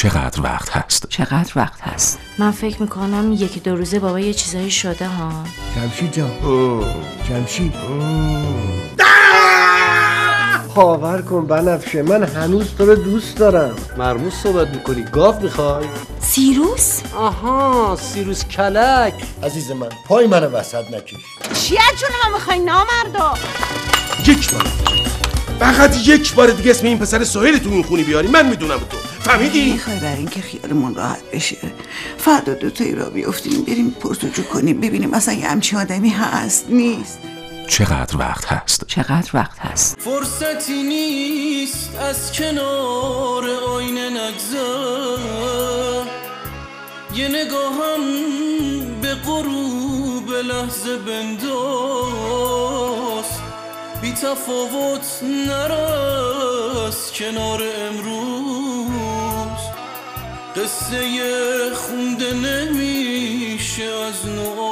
چقدر وقت هست؟ چقدر وقت هست؟ من فکر میکنم 1-2 روزه بابا یه چیزایی شده ها. جمشید جان جمشید باور کن بنفشه، من هنوز تو رو دوست دارم. مرموز صحبت میکنی؟ گاف میخوای؟ سیروس؟ آها سیروس کلک. عزیز من پای منو وسط نکش. چی از جون هم میخوای نامردا؟ یک بار فقط یک بار دیگه اسم این پسر سهیل تو این خونی بیاری، من میدونم تو فهمیدی؟ میخوای برای اینکه خیالمون راحت بشه فردا دوتایی را بیافتیم بریم پرسجو کنیم ببینیم اصلا یه همچین آدمی هست نیست. چقدر وقت هست؟ چقدر وقت هست؟ فرصتی نیست از کنار آینه نگذر، یه نگاهم به غروب لحظه بنداز، بی تفاوت نرس کنار امروز، قصه خونده نمیشه از نو.